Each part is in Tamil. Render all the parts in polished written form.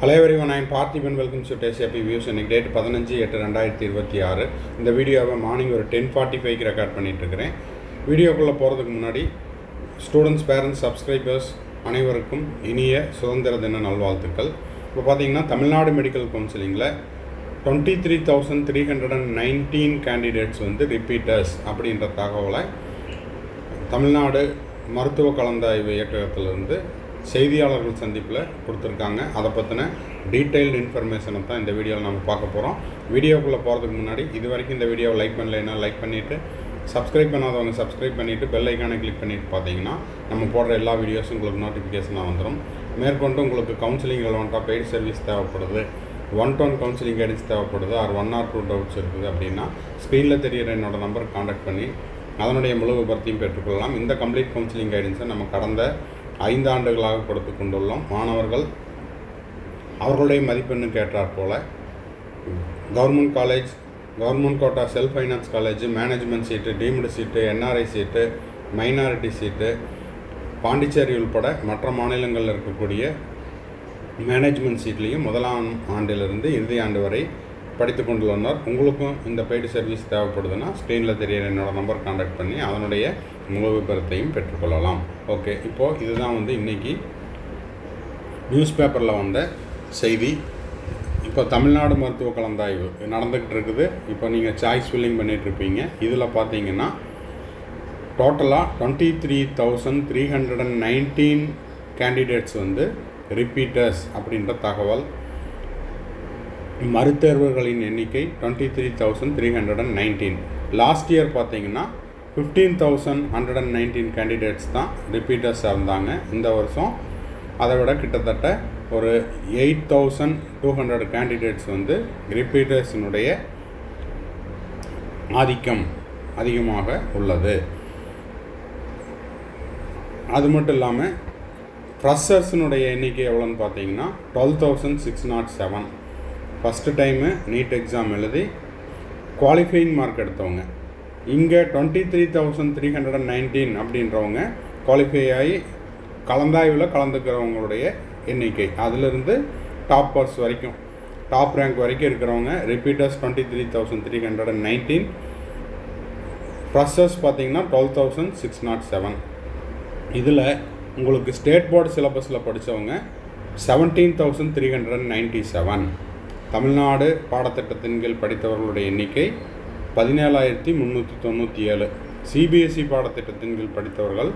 Hello everyone, I'm Parthiban. Welcome to TCP views. இன்னைக்கு டேட் 15/8/2026. இந்த வீடியோவை மார்னிங் ஒரு 10:45க்கு ரெக்கார்ட் பண்ணிகிட்ருக்கிறேன். வீடியோக்குள்ளே போகிறதுக்கு முன்னாடி ஸ்டூடெண்ட்ஸ், பேரண்ட்ஸ், சப்ஸ்கிரைபர்ஸ் அனைவருக்கும் இனிய சுதந்திர தின நல்வாழ்த்துக்கள். இப்போ பார்த்தீங்கன்னா தமிழ்நாடு மெடிக்கல் கவுன்சிலிங்கில் 23,319 கேண்டிடேட்ஸ் ரிப்பீட்டர்ஸ் அப்படின்ற தகவலை தமிழ்நாடு மருத்துவ கலந்தாய்வு இயக்ககத்திலிருந்து செய்தியாளர்கள் சந்திப்பில் கொடுத்துருக்காங்க. அதை பற்றின டீட்டெயில்டு இன்ஃபர்மேஷனை தான் இந்த வீடியோவில் நம்ம பார்க்க போகிறோம். வீடியோக்குள்ளே போகிறதுக்கு முன்னாடி இது வரைக்கும் இந்த வீடியோவை லைக் பண்ணலைன்னா லைக் பண்ணிவிட்டு, சப்ஸ்கிரைப் பண்ணாதவங்க சப்ஸ்கிரைப் பண்ணிவிட்டு பெல் ஐக்கானை கிளிக் பண்ணிவிட்டு பார்த்தீங்கன்னா நம்ம போடுற எல்லா வீடியோஸும் உங்களுக்கு நோட்டிஃபிகேஷனாக வந்துடும். மேற்கொண்டு உங்களுக்கு கவுன்சிலிங் ரெலவெண்ட்டாக பெய்டு சர்வீஸ் தேவைப்படுது, 1-to-1 கவுன்சிலிங் கைடன்ஸ் தேவைப்படுது, ஆர் 1 or 2 டவுட்ஸ் இருக்குது அப்படின்னா ஸ்க்ரீனில் தெரிகிற என்னோடய நம்பருக்கு காண்டாக்ட் பண்ணி அதனுடைய முழு விபரத்தையும் பெற்றுக்கொள்ளலாம். இந்த கம்ப்ளீட் கவுன்சிலிங் கைடன்ஸை நம்ம கடந்த 5 ஆண்டுகளாக கொடுத்து கொண்டுள்ளோம். மாணவர்கள் அவர்களுடைய மதிப்பெண்ணுக்கு ஏற்றாற் போல் government college, government quota, self finance college, management seat, deemed seat, NRI seat, minority seat, Pondicherry உள்பட மற்ற மாநிலங்களில் இருக்கக்கூடிய மேனேஜ்மெண்ட் சீட்லேயும் முதலாம் ஆண்டிலிருந்து இறுதி ஆண்டு வரை படித்து கொண்டுள்ளனர். உங்களுக்கும் இந்த பெய்டு சர்வீஸ் தேவைப்படுதுன்னா ஸ்க்ரீனில் தெரியிற என்னோடய நம்பர் காண்டாக்ட் பண்ணி அதனுடைய முழு விபரத்தையும் பெற்றுக்கொள்ளலாம். ஓகே, இப்போது இதுதான் இன்றைக்கி நியூஸ் பேப்பரில் வந்த செய்தி. இப்போ தமிழ்நாடு மருத்துவ கலந்தாய்வு நடந்துக்கிட்டு இருக்குது. இப்போ நீங்கள் சாய்ஸ் ஃபில்லிங் பண்ணிகிட்ருப்பீங்க. இதில் பார்த்தீங்கன்னா டோட்டலாக 23,319 கேண்டிடேட்ஸ் ரிப்பீட்டர்ஸ் அப்படின்ற தகவல். மறுதேர்வுகளின் எண்ணிக்கை 23,319. லாஸ்ட் இயர் பார்த்தீங்கன்னா 15,119 கேண்டிடேட்ஸ் தான் ரிப்பீட்டர்ஸாக இருந்தாங்க. இந்த வருஷம் அதை விட கிட்டத்தட்ட ஒரு 8,200 கேண்டிடேட்ஸ் ரிப்பீட்டர்ஸினுடைய ஆதிக்கம் அதிகமாக உள்ளது. அது மட்டும் இல்லாமல் ஃப்ரெஷர்ஸினுடைய எண்ணிக்கை எவ்வளோன்னு பார்த்தீங்கன்னா 12,607. ஃபஸ்ட்டு டைமு நீட் எக்ஸாம் எழுதி குவாலிஃபையிங் மார்க் எடுத்தவங்க. இங்கே 23,319 அப்படின்றவங்க குவாலிஃபை ஆகி கலந்தாய்வில் கலந்துக்கிறவங்களுடைய எண்ணிக்கை. அதிலிருந்து டாப்பர்ஸ் வரைக்கும், டாப் ரேங்க் வரைக்கும் இருக்கிறவங்க ரிப்பீட்டர்ஸ் 23,319. ஃப்ரெஷர்ஸ் பார்த்திங்கன்னா 12,607. இதில் உங்களுக்கு ஸ்டேட் போர்டு சிலபஸில் படித்தவங்க 17,397. தமிழ்நாடு பாடத்திட்டத்தின் கீழ் படித்தவர்களுடைய எண்ணிக்கை 17,397. CBSE பாடத்திட்டத்தின் கீழ் படித்தவர்கள்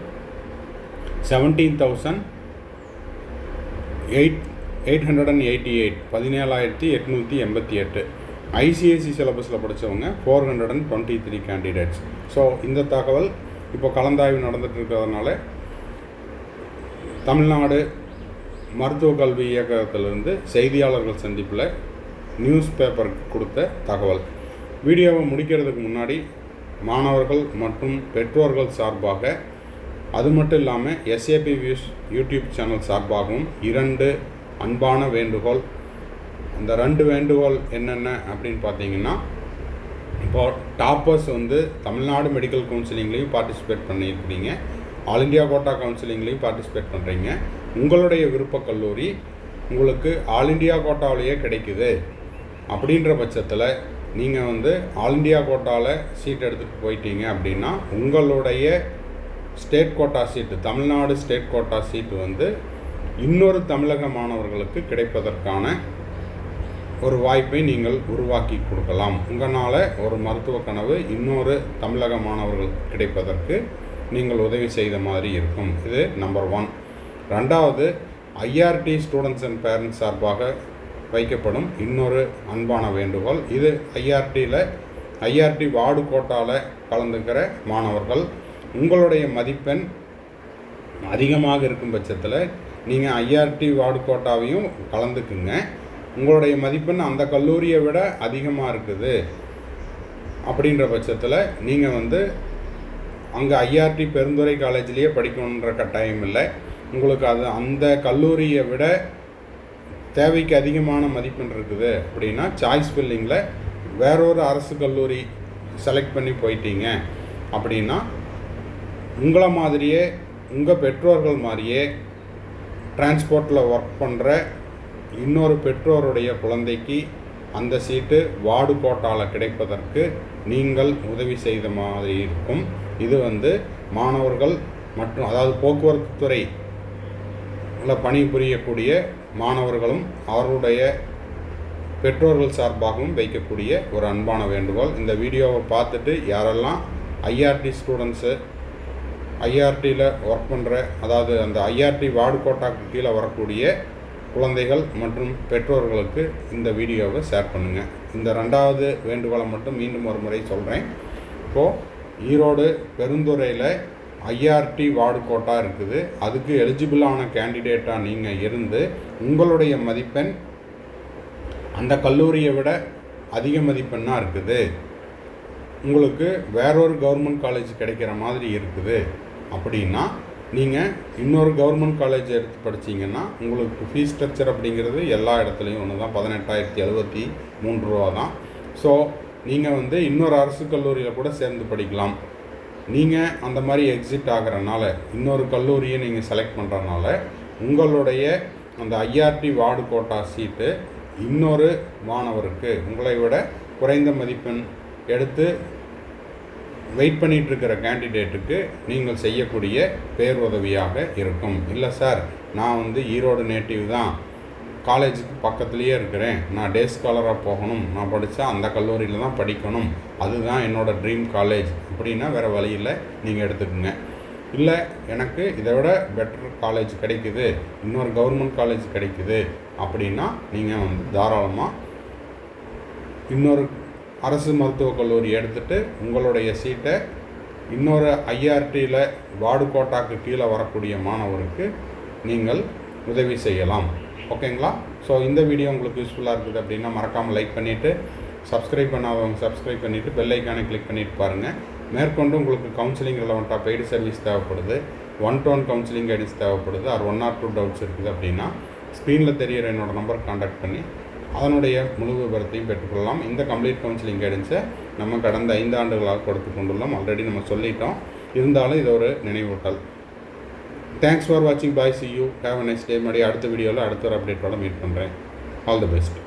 17,888, 17,888. ICSE சிலபஸில் படித்தவங்க 423 கேண்டிடேட்ஸ். ஸோ இந்த தகவல் இப்போ கலந்தாய்வு நடந்துகிட்டு இருக்கிறதுனால தமிழ்நாடு மருத்துவ கல்வி இயக்ககத்திலிருந்து செய்தியாளர்கள் சந்திப்பில் நியூஸ் பேப்பருக்கு கொடுத்த தகவல். வீடியோவை முடிக்கிறதுக்கு முன்னாடி மாணவர்கள் மற்றும் பெற்றோர்கள் சார்பாக, அது மட்டும் இல்லாமல் SAP வியூஸ் யூடியூப் சேனல் சார்பாகவும் 2 அன்பான வேண்டுகோள். அந்த 2 வேண்டுகோள் என்னென்ன அப்படின்னு பார்த்தீங்கன்னா, இப்போது டாப்பர்ஸ் தமிழ்நாடு மெடிக்கல் கவுன்சிலிங்லேயும் பார்ட்டிசிபேட் பண்ணியிருக்கிறீங்க, ஆல் இண்டியா கோட்டா கவுன்சிலிங்லேயும் பார்ட்டிசிபேட் பண்ணுறீங்க. உங்களுடைய விருப்ப கல்லூரி உங்களுக்கு ஆல் இண்டியா கோட்டாவிலேயே கிடைக்குது அப்படின்ற பட்சத்தில் நீங்கள் ஆல் இண்டியா கோட்டாவில் சீட் எடுத்துகிட்டு போயிட்டீங்க அப்படின்னா உங்களுடைய state quota seat, Tamil Nadu state quota seat இன்னொரு தமிழக மாணவர்களுக்கு கிடைப்பதற்கான ஒரு வாய்ப்பை நீங்கள் உருவாக்கி கொடுக்கலாம். உங்களால் ஒரு மருத்துவ கனவு இன்னொரு தமிழக மாணவர்களுக்கு கிடைப்பதற்கு நீங்கள் உதவி செய்த மாதிரி இருக்கும். இது நம்பர் 1. ரெண்டாவது, IRT ஸ்டூடெண்ட்ஸ் அண்ட் பேரண்ட்ஸ் சார்பாக வைக்கப்படும் இன்னொரு அன்பான வேண்டுகோள். இது IRT வார்டு கோட்டாவில் கலந்துக்கிற மாணவர்கள். உங்களுடைய மதிப்பெண் அதிகமாக இருக்கும் பட்சத்தில் நீங்கள் IRT வார்டு கோட்டாவையும் கலந்துக்குங்க. உங்களுடைய மதிப்பெண் அந்த கல்லூரியை விட அதிகமாக இருக்குது அப்படின்ற பட்சத்தில் நீங்கள் அங்கே IRT பெருந்துறை காலேஜ்லேயே படிக்கணுன்ற கட்டாயம் இல்லை. உங்களுக்கு அந்த கல்லூரியை விட தேவைக்கு அதிகமான மதிப்பெண் இருக்குது அப்படின்னா சாய்ஸ் ஃபில்லிங்கில் வேறொரு அரசு கல்லூரி செலக்ட் பண்ணி போயிட்டீங்க அப்படின்னா உங்களை மாதிரியே, உங்கள் பெற்றோர்கள் மாதிரியே டிரான்ஸ்போர்ட்டில் ஒர்க் பண்ணுற இன்னொரு பெற்றோருடைய குழந்தைக்கு அந்த சீட்டு வார்டு கோட்டாவில் கிடைப்பதற்கு நீங்கள் உதவி செய்த மாதிரி இருக்கும். இது மாணவர்கள் மற்றும் அதாவது போக்குவரத்து துறை பணிபுரியக்கூடிய மாணவர்களும் அவருடைய பெற்றோர்கள் சார்பாகவும் வைக்கக்கூடிய ஒரு அன்பான வேண்டுகோள். இந்த வீடியோவை பார்த்துட்டு யாரெல்லாம் ஐஆர்டி ஸ்டூடெண்ட்ஸு ஐஆர்டியில் ஒர்க் பண்ணுற அதாவது அந்த ஐஆர்டி வார்டு கோட்டாக்கு கீழே வரக்கூடிய குழந்தைகள் மற்றும் பெற்றோர்களுக்கு இந்த வீடியோவை ஷேர் பண்ணுங்கள். இந்த 2வது வேண்டுகோளை மட்டும் மீண்டும் ஒரு முறை சொல்கிறேன். இப்போது ஈரோடு பெருந்துறையில் ஐஆர்டி வார்டு கோட்டா இருக்குது. அதுக்கு எலிஜிபிளான கேண்டிடேட்டாக நீங்கள் இருந்து உங்களுடைய மதிப்பெண் அந்த கல்லூரியை விட அதிக மதிப்பெண்ணாக இருக்குது, உங்களுக்கு வேறொரு கவர்மெண்ட் காலேஜ் கிடைக்கிற மாதிரி இருக்குது அப்படின்னா நீங்கள் இன்னொரு கவர்மெண்ட் காலேஜ் எடுத்து படித்தீங்கன்னா உங்களுக்கு ஃபீஸ் ஸ்ட்ரக்சர் அப்படிங்கிறது எல்லா இடத்துலையும் ஒன்று தான், 18,073 ரூபா தான். ஸோ நீங்கள் இன்னொரு அரசு கல்லூரியில் கூட சேர்ந்து படிக்கலாம். நீங்கள் அந்த மாதிரி எக்ஸிட் ஆகிறனால இன்னொரு கல்லூரியை நீங்கள் செலக்ட் பண்ணுறனால உங்களுடைய அந்த ஐஆர்டி வார்டு கோட்டா சீட்டு இன்னொரு மாணவருக்கு உங்களை விட குறைந்த மதிப்பெண் எடுத்து வெயிட் பண்ணிகிட்ருக்கிற கேண்டிடேட்டுக்கு நீங்கள் செய்யக்கூடிய பேருதவியாக இருக்கும். இல்லை சார், நான் ஈரோடு நேட்டிவ் தான், காலேஜுக்கு பக்கத்துலேயே இருக்கிறேன், நான் டே ஸ்காலராக போகணும், நான் படித்தா அந்த கல்லூரியில் தான் படிக்கணும், அதுதான் என்னோடய ட்ரீம் காலேஜ் அப்படின்னா வேறு வழியில் நீங்கள் எடுத்துக்கோங்க. இல்லை எனக்கு இதை விட பெட்டர் காலேஜ் கிடைக்குது, இன்னொரு கவர்மெண்ட் காலேஜ் கிடைக்குது அப்படின்னா நீங்கள் தாராளமாக இன்னொரு அரசு மருத்துவக் கல்லூரி எடுத்துகிட்டு உங்களுடைய சீட்டை இன்னொரு ஐஆர்டியில் வார்டு கோட்டாக்கு கீழே வரக்கூடிய மாணவருக்கு நீங்கள் உதவி செய்யலாம். ஓகேங்களா? ஸோ இந்த வீடியோ உங்களுக்கு யூஸ்ஃபுல்லாக இருக்குது அப்படின்னா மறக்காமல் லைக் பண்ணிவிட்டு, சப்ஸ்கிரைப் பண்ணாதவங்க சப்ஸ்கிரைப் பண்ணிவிட்டு பெல் ஐக்கானை கிளிக் பண்ணிவிட்டு பாருங்கள். மேற்கொண்டு உங்களுக்கு கவுன்சிலிங் ரெலவெண்ட்டாக பெய்டு சர்வீஸ் தேவைப்படுது, 1-to-1 கவுன்சிலிங் கைடன்ஸ் தேவைப்படுது, ஆர் 1 or 2 டவுட்ஸ் இருக்குது அப்படின்னா ஸ்க்ரீனில் தெரிகிற என்னோடய நம்பருக்கு கான்டாக்ட் பண்ணி அதனுடைய முழு விவரத்தையும் பெற்றுக்கொள்ளலாம். இந்த கம்ப்ளீட் கவுன்சிலிங் கைடன்ஸை நம்ம கடந்த 5 ஆண்டுகளாக கொடுத்து கொண்டுள்ளோம். ஆல்ரெடி நம்ம சொல்லிட்டோம், இருந்தாலும் இது ஒரு நினைவூட்டல். தேங்க்ஸ் ஃபார் வாட்சிங். Bye, see you, have a nice day. மறுபடியும் அடுத்த வீடியோவில் அடுத்த ஒரு அப்டேட்டோட மீட் பண்ணுறேன். All the best.